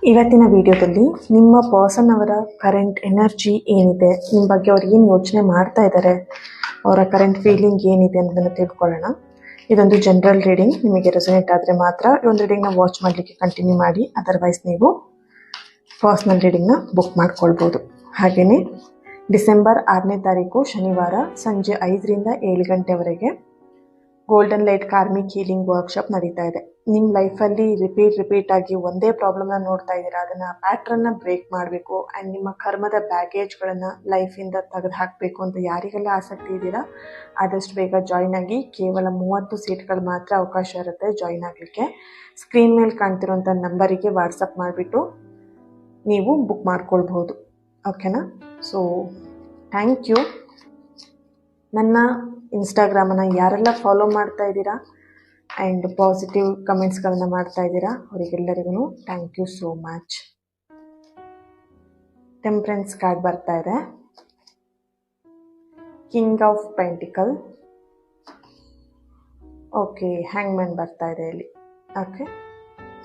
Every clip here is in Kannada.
ಇವತ್ತಿನ ವಿಡಿಯೋದಲ್ಲಿ ನಿಮ್ಮ ಪರ್ಸನ್ ಅವರ ಕರೆಂಟ್ ಎನರ್ಜಿ ಏನಿದೆ, ನಿಮ್ಮ ಬಗ್ಗೆ ಅವ್ರು ಏನು ಯೋಚನೆ ಮಾಡ್ತಾ ಇದ್ದಾರೆ, ಅವರ ಕರೆಂಟ್ ಫೀಲಿಂಗ್ ಏನಿದೆ ಅನ್ನೋದನ್ನು ತಿಳ್ಕೊಳ್ಳೋಣ. ಇದೊಂದು ಜನರಲ್ ರೀಡಿಂಗ್. ನಿಮಗೆ ರೆಸೊನೇಟ್ ಆದರೆ ಮಾತ್ರ ಈ ಒಂದು ರೀಡಿಂಗ್ನ ವಾಚ್ ಮಾಡಲಿಕ್ಕೆ ಕಂಟಿನ್ಯೂ ಮಾಡಿ. ಅದರ್ವೈಸ್ ನೀವು ಪರ್ಸ್ನಲ್ ರೀಡಿಂಗ್ನ ಬುಕ್ ಮಾಡ್ಕೊಳ್ಬೋದು. ಹಾಗೆಯೇ ಡಿಸೆಂಬರ್ 6ನೇ ತಾರೀಕು ಶನಿವಾರ ಸಂಜೆ 5ರಿಂದ 7 ಗಂಟೆವರೆಗೆ golden light karmic healing workshop ನಡೀತಾ ಇದೆ. ನಿಮ್ಮ ಲೈಫಲ್ಲಿ ರಿಪೀಟ್ ಆಗಿ ಒಂದೇ ಪ್ರಾಬ್ಲಮ್ನ ನೋಡ್ತಾ ಇದ್ದೀರಾ, ಅದನ್ನು ಪ್ಯಾಟ್ರನ್ನ ಬ್ರೇಕ್ ಮಾಡಬೇಕು ಆ್ಯಂಡ್ ನಿಮ್ಮ ಕರ್ಮದ ಬ್ಯಾಗೇಜ್ಗಳನ್ನು ಲೈಫಿಂದ ತೆಗೆದು ಹಾಕಬೇಕು ಅಂತ ಯಾರಿಗೆಲ್ಲ ಆಸಕ್ತಿ ಇದ್ದೀರಾ ಆದಷ್ಟು ಬೇಗ ಜಾಯ್ನ್ ಆಗಿ. ಕೇವಲ 30 ಸೀಟ್ಗಳು ಮಾತ್ರ ಅವಕಾಶ ಇರುತ್ತೆ ಜಾಯ್ನ್ ಆಗಲಿಕ್ಕೆ. ಸ್ಕ್ರೀನ್ ಮೇಲೆ ಕಾಣ್ತಿರೋಂಥ ನಂಬರಿಗೆ ವಾಟ್ಸಪ್ ಮಾಡಿಬಿಟ್ಟು ನೀವು ಬುಕ್ ಮಾಡ್ಕೊಳ್ಬೋದು. ಓಕೆನಾ? So thank you. ನನ್ನ ಇನ್ಸ್ಟಾಗ್ರಾಮನ್ನು ಯಾರೆಲ್ಲ ಫಾಲೋ ಮಾಡ್ತಾ ಇದ್ದೀರಾ ಆ್ಯಂಡ್ ಪಾಸಿಟಿವ್ ಕಮೆಂಟ್ಸ್ಗಳನ್ನು ಮಾಡ್ತಾ ಇದ್ದೀರಾ ಅವರಿಗೆಲ್ಲರಿಗೂ thank you so much. Temperance card ಬರ್ತಾ ಇದೆ, king of pentacle, okay, hangman ಬರ್ತಾ ಇದೆ ಇಲ್ಲಿ. Okay,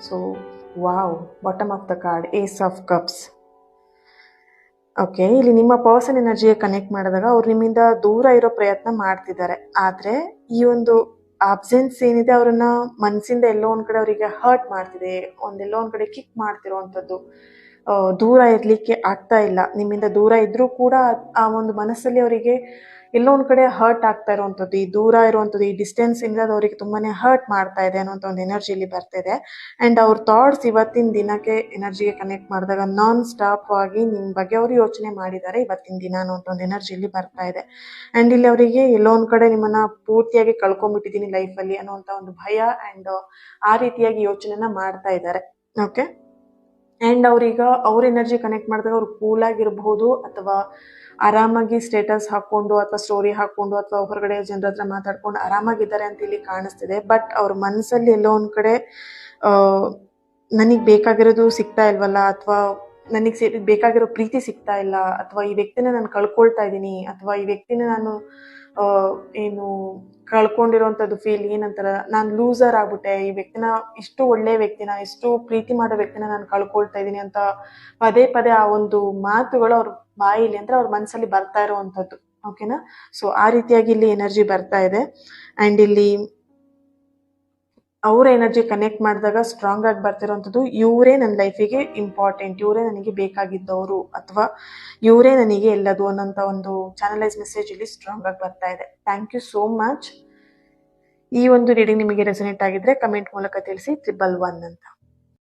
so wow, bottom of the card ace of cups. Okay, ಇಲ್ಲಿ ನಿಮ್ಮ ಪರ್ಸನ್ ಎನರ್ಜಿಗೆ ಕನೆಕ್ಟ್ ಮಾಡಿದಾಗ ಅವ್ರು ನಿಮ್ಮಿಂದ ದೂರ ಇರೋ ಪ್ರಯತ್ನ ಮಾಡ್ತಿದ್ದಾರೆ. ಆದರೆ ಈ ಒಂದು ಆಬ್ಸೆನ್ಸ್ ಏನಿದೆ ಅವರನ್ನ ಮನಸ್ಸಿಂದ ಎಲ್ಲೋ ಒಂದು ಕಡೆ ಅವರಿಗೆ ಹರ್ಟ್ ಮಾಡ್ತಿದೆ, ಎಲ್ಲೋ ಒಂದು ಕಡೆ ಕಿಕ್ ಮಾಡ್ತಿರೋವಂಥದ್ದು. ದೂರ ಇರಲಿಕ್ಕೆ ಆಗ್ತಾ ಇಲ್ಲ. ನಿಮ್ಮಿಂದ ದೂರ ಇದ್ರೂ ಕೂಡ ಆ ಒಂದು ಮನಸ್ಸಲ್ಲಿ ಅವರಿಗೆ ಎಲ್ಲೋ ಒಂದು ಕಡೆ ಹರ್ಟ್ ಆಗ್ತಾ ಇರುವಂಥದ್ದು, ಈ ದೂರ ಇರುವಂಥದ್ದು, ಈ ಡಿಸ್ಟೆನ್ಸ್ ಇಂದ ಅವರಿಗೆ ತುಂಬಾ ಹರ್ಟ್ ಮಾಡ್ತಾ ಇದೆ ಅನ್ನೋಂಥ ಒಂದು ಎನರ್ಜಿಯಲ್ಲಿ ಬರ್ತಾ ಇದೆ. ಆ್ಯಂಡ್ ಅವ್ರ ಥಾಟ್ಸ್ ಇವತ್ತಿನ ದಿನಕ್ಕೆ ಎನರ್ಜಿಗೆ ಕನೆಕ್ಟ್ ಮಾಡಿದಾಗ ನಾನ್ ಸ್ಟಾಪ್ ಆಗಿ ನಿಮ್ಮ ಬಗ್ಗೆ ಅವರು ಯೋಚನೆ ಮಾಡಿದ್ದಾರೆ ಇವತ್ತಿನ ದಿನ ಅನ್ನೋಂಥ ಒಂದು ಎನರ್ಜಿಯಲ್ಲಿ ಬರ್ತಾ ಇದೆ. ಆ್ಯಂಡ್ ಇಲ್ಲಿ ಅವರಿಗೆ ಎಲ್ಲೋ ಒಂದು ಕಡೆ ನಿಮ್ಮನ್ನು ಪೂರ್ತಿಯಾಗಿ ಕಳ್ಕೊಂಡ್ಬಿಟ್ಟಿದ್ದೀನಿ ಲೈಫಲ್ಲಿ ಅನ್ನೋಂಥ ಒಂದು ಭಯ ಆ್ಯಂಡ್ ಆ ರೀತಿಯಾಗಿ ಯೋಚನೆನ ಮಾಡ್ತಾ ಇದ್ದಾರೆ. ಓಕೆ, ಆ್ಯಂಡ್ ಅವ್ರೀಗ ಅವ್ರ ಎನರ್ಜಿ ಕನೆಕ್ಟ್ ಮಾಡಿದಾಗ ಅವ್ರು ಕೂಲಾಗಿರ್ಬಹುದು, ಅಥವಾ ಆರಾಮಾಗಿ ಸ್ಟೇಟಸ್ ಹಾಕ್ಕೊಂಡು ಅಥವಾ ಸ್ಟೋರಿ ಹಾಕ್ಕೊಂಡು ಅಥವಾ ಹೊರಗಡೆ ಜನರ ಹತ್ರ ಮಾತಾಡ್ಕೊಂಡು ಆರಾಮಾಗಿದ್ದಾರೆ ಅಂತ ಇಲ್ಲಿ ಕಾಣಿಸ್ತಿದೆ. ಬಟ್ ಅವ್ರ ಮನಸ್ಸಲ್ಲಿ ಎಲ್ಲೋ ಒಂದು ಕಡೆ ನನಗೆ ಬೇಕಾಗಿರೋದು ಸಿಗ್ತಾ ಇಲ್ವಲ್ಲ, ಅಥವಾ ನನಗೆ ಬೇಕಾಗಿರೋ ಪ್ರೀತಿ ಸಿಗ್ತಾ ಇಲ್ಲ, ಅಥವಾ ಈ ವ್ಯಕ್ತಿನ ನಾನು ಕಳ್ಕೊಳ್ತಾ ಇದ್ದೀನಿ, ಅಥವಾ ಈ ವ್ಯಕ್ತಿನ ನಾನು ಏನು ಕಳ್ಕೊಂಡಿರೋಂಥದ್ದು ಫೀಲ್ ಏನಂತಾರ, ನಾನು ಲೂಸರ್ ಆಗ್ಬಿಟ್ಟೆ, ಈ ವ್ಯಕ್ತಿನ ಇಷ್ಟು ಒಳ್ಳೆ ವ್ಯಕ್ತಿನ, ಇಷ್ಟು ಪ್ರೀತಿ ಮಾಡೋ ವ್ಯಕ್ತಿನ ನಾನು ಕಳ್ಕೊಳ್ತಾ ಇದ್ದೀನಿ ಅಂತ ಪದೇ ಪದೇ ಆ ಒಂದು ಮಾತುಗಳು ಅವ್ರ ಬಾಯಿಲಿ ಅಂದರೆ ಅವ್ರ ಮನಸ್ಸಲ್ಲಿ ಬರ್ತಾ ಇರೋವಂಥದ್ದು. ಓಕೆನಾ? ಸೊ ಆ ರೀತಿಯಾಗಿ ಇಲ್ಲಿ ಎನರ್ಜಿ ಬರ್ತಾ ಇದೆ. ಆ್ಯಂಡ್ ಇಲ್ಲಿ ಅವರ ಎನರ್ಜಿ ಕನೆಕ್ಟ್ ಮಾಡಿದಾಗ ಸ್ಟ್ರಾಂಗ್ ಆಗಿ ಬರ್ತಿರೋವಂಥದ್ದು, ಇವರೇ ನನ್ನ ಲೈಫಿಗೆ ಇಂಪಾರ್ಟೆಂಟ್, ಇವರೇ ನನಗೆ ಬೇಕಾಗಿದ್ದವರು, ಅಥವಾ ಇವರೇ ನನಗೆ ಎಲ್ಲದು ಅನ್ನೋಂಥ ಒಂದು ಚಾನಲೈಸ್ ಮೆಸೇಜ್ ಇಲ್ಲಿ ಸ್ಟ್ರಾಂಗ್ ಆಗಿ ಬರ್ತಾ ಇದೆ. Thank you so much. ಈ ಒಂದು ರೀಡಿಂಗ್ ನಿಮಗೆ ರೆಸೊನೇಟ್ ಆಗಿದ್ರೆ ಕಮೆಂಟ್ ಮೂಲಕ ತಿಳಿಸಿ 111 ಅಂತ.